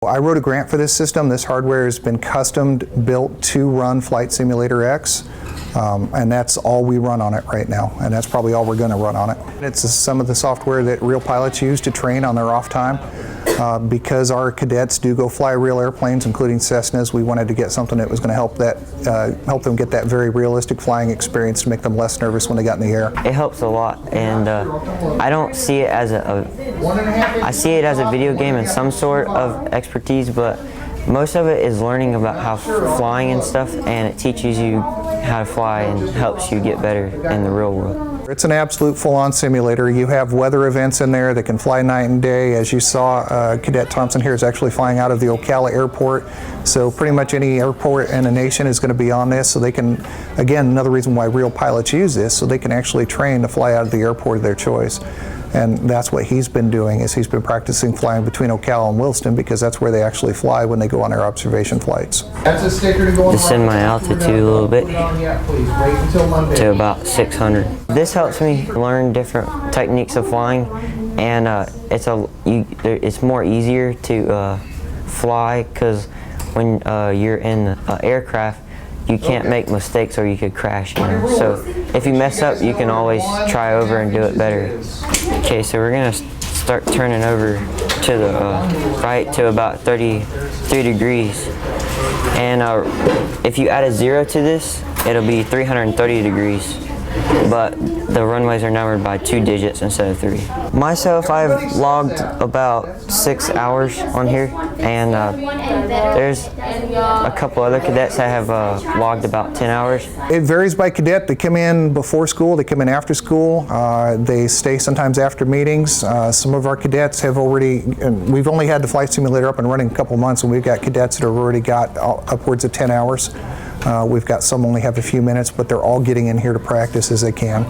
I wrote a grant for this system. This hardware has been custom built to run Flight Simulator X, and that's all we run on it right now, and that's probably all we're going to run on it. It's some of the software that real pilots use to train on their off time. Because our cadets do go fly real airplanes, including Cessnas, we wanted to get something that was going to help them get that very realistic flying experience to make them less nervous when they got in the air. It helps a lot, and I don't see it as I see it as a video game and some sort of expertise, but most of it is learning about how flying and stuff, and it teaches you how to fly and helps you get better in the real world. It's an absolute full-on simulator. You have weather events in there that can fly night and day. As you saw, Cadet Thompson here is actually flying out of the Ocala airport. So pretty much any airport in the nation is going to be on this. So they can, again, another reason why real pilots use this, so they can actually train to fly out of the airport of their choice. And that's what he's been doing, is he's been practicing flying between Ocala and Williston, because that's where they actually fly when they go on their observation flights. Just send my altitude a little bit to about 600. This helps me learn different techniques of flying, and it's more easier to fly, because when you're in an aircraft, you can't make mistakes or you could crash. So if you mess up, you can always try over and do it better. Okay, so we're gonna start turning over to the right to about 33 degrees. And if you add a 0 to this, it'll be 330 degrees. But the runways are numbered by 2 digits instead of 3. Myself, I've logged about 6 hours on here, and there's a couple other cadets that have logged about 10 hours. It varies by cadet. They come in before school, they come in after school, they stay sometimes after meetings. Some of our cadets have we've only had the flight simulator up and running a couple months, and we've got cadets that have already got upwards of 10 hours. We've got some only have a few minutes, but they're all getting in here to practice as they can.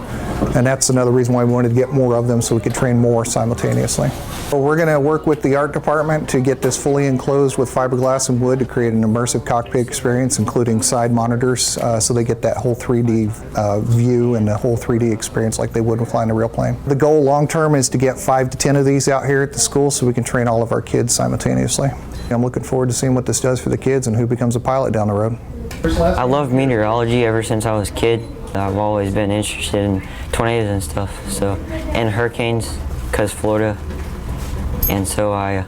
And that's another reason why we wanted to get more of them, so we could train more simultaneously. So we're going to work with the art department to get this fully enclosed with fiberglass and wood to create an immersive cockpit experience, including side monitors, so they get that whole 3D view and the whole 3D experience like they would when flying a real plane. The goal long term is to get 5 to 10 of these out here at the school so we can train all of our kids simultaneously. I'm looking forward to seeing what this does for the kids and who becomes a pilot down the road. I love meteorology ever since I was a kid. I've always been interested in tornadoes and stuff, and hurricanes, because Florida. And so I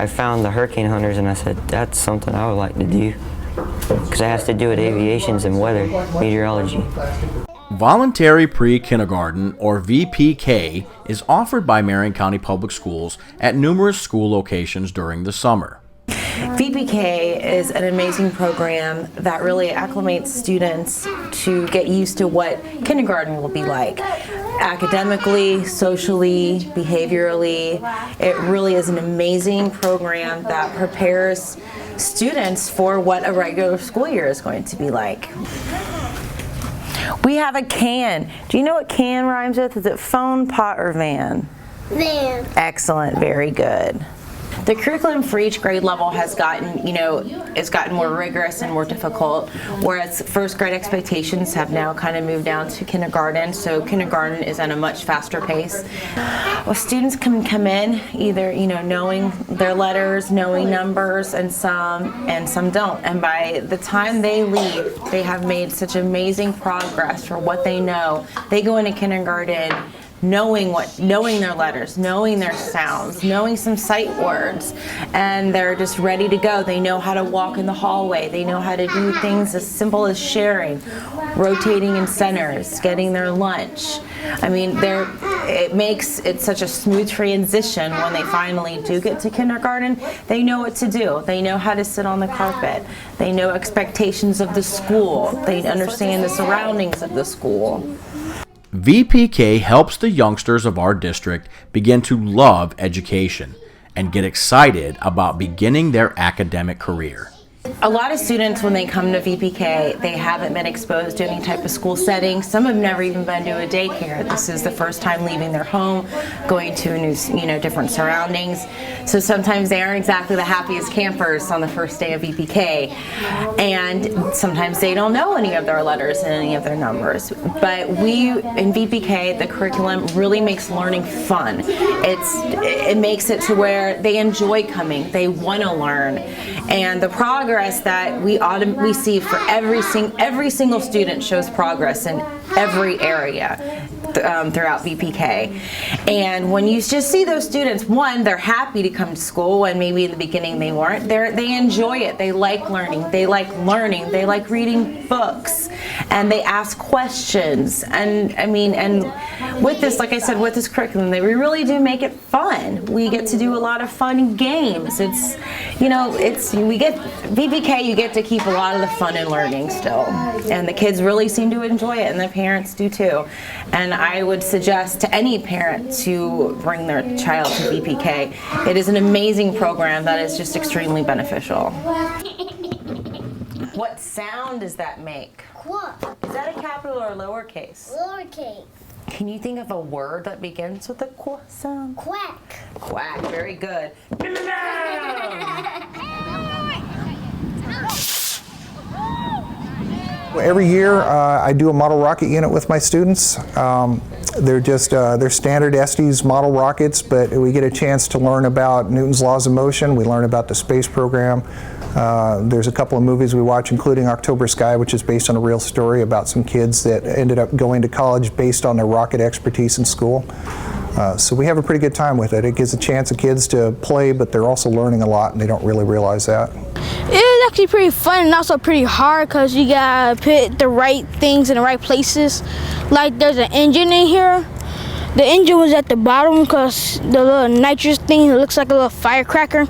found the hurricane hunters, and I said, that's something I would like to do, because it has to do with aviations and weather, meteorology. Voluntary Pre-Kindergarten, or VPK, is offered by Marion County Public Schools at numerous school locations during the summer. VPK is an amazing program that really acclimates students to get used to what kindergarten will be like. Academically, socially, behaviorally, it really is an amazing program that prepares students for what a regular school year is going to be like. We have a can. Do you know what can rhymes with? Is it phone, pot, or van? Van. Excellent, very good. The curriculum for each grade level has gotten, it's gotten more rigorous and more difficult, whereas first grade expectations have now kind of moved down to kindergarten, so kindergarten is at a much faster pace. Well, students can come in either, knowing their letters, knowing numbers, and some don't. And by the time they leave, they have made such amazing progress for what they know. They go into kindergarten knowing their letters, knowing their sounds, knowing some sight words, and they're just ready to go. They know how to walk in the hallway. They know how to do things as simple as sharing, rotating in centers, getting their lunch. I mean, it makes it such a smooth transition when they finally do get to kindergarten. They know what to do. They know how to sit on the carpet. They know expectations of the school. They understand the surroundings of the school. VPK helps the youngsters of our district begin to love education and get excited about beginning their academic career. a lot of students, when they come to VPK, they haven't been exposed to any type of school setting. Some have never even been to a daycare. This is the first time leaving their home, going to a new, different surroundings. So sometimes they aren't exactly the happiest campers on the first day of VPK, and sometimes they don't know any of their letters and any of their numbers. But we, in VPK, the curriculum really makes learning fun. It makes it to where they enjoy coming, they want to learn, and the progress that we see for every single student shows progress in every area throughout VPK. And when you just see those students, one, they're happy to come to school, and maybe in the beginning they weren't. They enjoy it. They like learning. They like reading books, and they ask questions. And and with this, like I said, with this curriculum, we really do make it fun. We get to do a lot of fun games. We get VPK. You get to keep a lot of the fun and learning still, and the kids really seem to enjoy it, and the parents do too. And I would suggest to any parent to bring their child to VPK. It is an amazing program that is just extremely beneficial. What sound does that make? Quack. Is that a capital or lowercase? Lowercase. Can you think of a word that begins with a quack sound? Quack. Quack, very good. Every year I do a model rocket unit with my students. They're standard Estes model rockets, but we get a chance to learn about Newton's laws of motion. We learn about the space program. There's a couple of movies we watch, including October Sky, which is based on a real story about some kids that ended up going to college based on their rocket expertise in school. So we have a pretty good time with it. It gives a chance of kids to play, but they're also learning a lot, and they don't really realize that. It is actually pretty fun and also pretty hard because you gotta put the right things in the right places. Like there's an engine in here. The engine was at the bottom because the little nitrous thing, it looks like a little firecracker.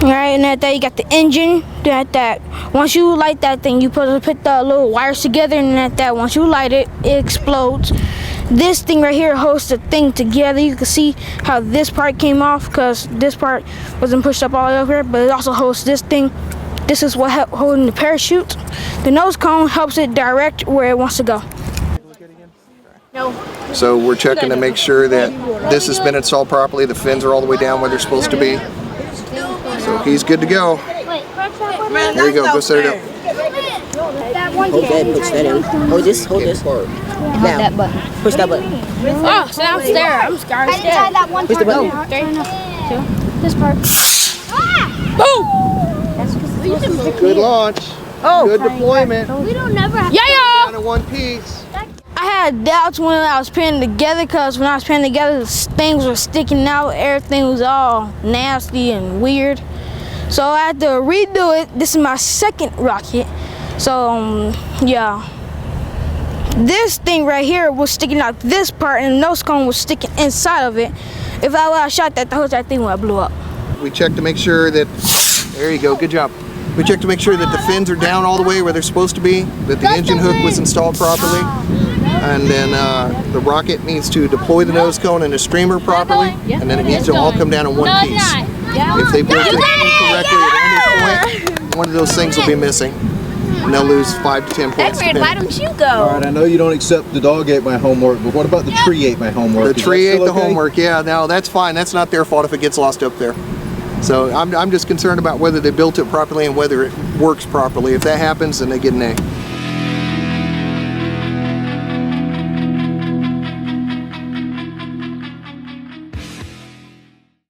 Right, and at that you got the engine. At that, once you light that thing, you put the little wires together, and at that, once you light it, it explodes. This thing right here holds the thing together. You can see how this part came off because this part wasn't pushed up all the way over here, but it also holds this thing. This is what helps holding the parachute. The nose cone helps it direct where it wants to go. So we're checking to make sure that this has been installed properly. The fins are all the way down where they're supposed to be. So he's good to go. There you go set it up. Hold that, push that in. Hold this. Now, That button. push that button. Oh, so I'm scared. I'm scared. Push the button. 3, 2, this part. Boom! Good launch. Good deployment. We don't never have Down to one piece. I had doubts when I was putting it together because when I was putting it together, things were sticking out. Everything was all nasty and weird. So I had to redo it. This is my second rocket. So, yeah. This thing right here was sticking out this part, and the nose cone was sticking inside of it. If I would have shot that, the whole thing would have blew up. We check to make sure that, there you go, good job. We check to make sure that the fins are down all the way where they're supposed to be, that the engine hook was installed properly, and then the rocket needs to deploy the nose cone and the streamer properly, and then it needs to all come down in one piece. If they built it incorrectly at any point, one of those things will be missing, and they'll lose 5 to 10 points. Why don't you go? All right, I know you don't accept the dog ate my homework, but what about the tree ate my homework? The Is tree that ate still the okay? homework, yeah, no, that's fine. That's not their fault if it gets lost up there. So I'm just concerned about whether they built it properly and whether it works properly. If that happens, then they get an A.